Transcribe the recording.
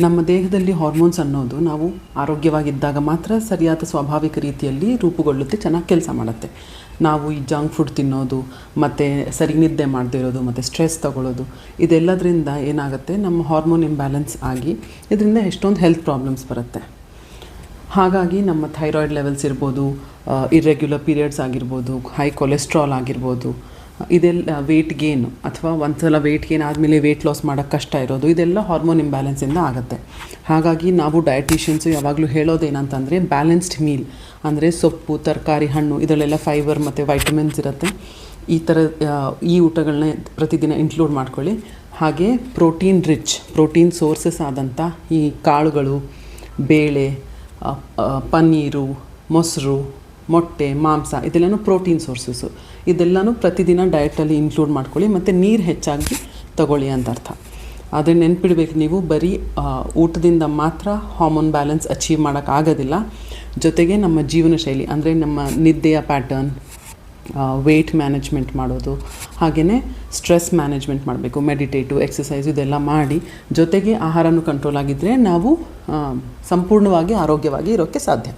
ನಮ್ಮ ದೇಹದಲ್ಲಿ ಹಾರ್ಮೋನ್ಸ್ ಅನ್ನೋದು ನಾವು ಆರೋಗ್ಯವಾಗಿದ್ದಾಗ ಮಾತ್ರ ಸರಿಯಾದ ಸ್ವಾಭಾವಿಕ ರೀತಿಯಲ್ಲಿ ರೂಪುಗೊಳ್ಳುತ್ತೆ, ಚೆನ್ನಾಗಿ ಕೆಲಸ ಮಾಡುತ್ತೆ. ನಾವು ಈ ಜಂಕ್ ಫುಡ್ ತಿನ್ನೋದು ಮತ್ತು ಸರಿ ನಿದ್ದೆ ಮಾಡದೇ ಇರೋದು ಮತ್ತು ಸ್ಟ್ರೆಸ್ ತಗೊಳ್ಳೋದು ಇದೆಲ್ಲದರಿಂದ ಏನಾಗುತ್ತೆ, ನಮ್ಮ ಹಾರ್ಮೋನ್ ಇಂಬ್ಯಾಲೆನ್ಸ್ ಆಗಿ ಇದರಿಂದ ಎಷ್ಟೊಂದು ಹೆಲ್ತ್ ಪ್ರಾಬ್ಲಮ್ಸ್ ಬರುತ್ತೆ. ಹಾಗಾಗಿ ನಮ್ಮ ಥೈರಾಯ್ಡ್ ಲೆವೆಲ್ಸ್ ಇರ್ಬೋದು, ಇರ್ರೆಗ್ಯುಲರ್ ಪೀರಿಯಡ್ಸ್ ಆಗಿರ್ಬೋದು, ಹೈ ಕೊಲೆಸ್ಟ್ರಾಲ್ ಆಗಿರ್ಬೋದು, ಇದೆಲ್ಲ ವೆಯ್ಟ್ ಗೇನ್ ಅಥವಾ ಒಂದು ಸಲ ವೆಯ್ಟ್ ಗೇನ್ ಆದಮೇಲೆ ವೆಯ್ಟ್ ಲಾಸ್ ಮಾಡೋಕ್ಕೆ ಕಷ್ಟ ಇರೋದು, ಇದೆಲ್ಲ ಹಾರ್ಮೋನ್ ಇಂಬ್ಯಾಲೆನ್ಸಿಂದ ಆಗುತ್ತೆ. ಹಾಗಾಗಿ ನಾವು ಡಯಟಿಷಿಯನ್ಸು ಯಾವಾಗಲೂ ಹೇಳೋದೇನಂತಂದರೆ ಬ್ಯಾಲೆನ್ಸ್ಡ್ ಮೀಲ್ ಅಂದರೆ ಸೊಪ್ಪು, ತರಕಾರಿ, ಹಣ್ಣು ಇದರಲ್ಲೆಲ್ಲ ಫೈಬರ್ ಮತ್ತು ವೈಟಮಿನ್ಸ್ ಇರುತ್ತೆ. ಈ ಊಟಗಳನ್ನ ಪ್ರತಿದಿನ ಇನ್ಕ್ಲೂಡ್ ಮಾಡ್ಕೊಳ್ಳಿ. ಹಾಗೆ ಪ್ರೋಟೀನ್ ಸೋರ್ಸಸ್ ಆದಂಥ ಈ ಕಾಳುಗಳು, ಬೇಳೆ, ಪನ್ನೀರು, ಮೊಸರು, ಮೊಟ್ಟೆ, ಮಾಂಸ ಇದೆಲ್ಲನೂ ಪ್ರೋಟೀನ್ ಸೋರ್ಸಸ್ಸು. ಇದೆಲ್ಲನೂ ಪ್ರತಿದಿನ ಡಯಟಲ್ಲಿ ಇನ್ಕ್ಲೂಡ್ ಮಾಡ್ಕೊಳ್ಳಿ ಮತ್ತು ನೀರು ಹೆಚ್ಚಾಗಿ ತಗೊಳ್ಳಿ ಅಂತ ಅರ್ಥ. ಆದರೆ ನೆನ್ಪಿಡ್ಬೇಕು, ನೀವು ಬರೀ ಊಟದಿಂದ ಮಾತ್ರ ಹಾರ್ಮೋನ್ ಬ್ಯಾಲೆನ್ಸ್ ಅಚೀವ್ ಮಾಡೋಕ್ಕಾಗೋದಿಲ್ಲ. ಜೊತೆಗೆ ನಮ್ಮ ಜೀವನ ಶೈಲಿ ಅಂದರೆ ನಮ್ಮ ನಿದ್ದೆಯ ಪ್ಯಾಟರ್ನ್, ವೆಯ್ಟ್ ಮ್ಯಾನೇಜ್ಮೆಂಟ್ ಮಾಡೋದು, ಹಾಗೆಯೇ ಸ್ಟ್ರೆಸ್ ಮ್ಯಾನೇಜ್ಮೆಂಟ್ ಮಾಡಬೇಕು, ಮೆಡಿಟೇಟು, ಎಕ್ಸಸೈಸು ಇದೆಲ್ಲ ಮಾಡಿ ಜೊತೆಗೆ ಆಹಾರನೂ ಕಂಟ್ರೋಲ್ ಆಗಿದ್ದರೆ ನಾವು ಸಂಪೂರ್ಣವಾಗಿ ಆರೋಗ್ಯವಾಗಿ ಇರೋಕ್ಕೆ ಸಾಧ್ಯ.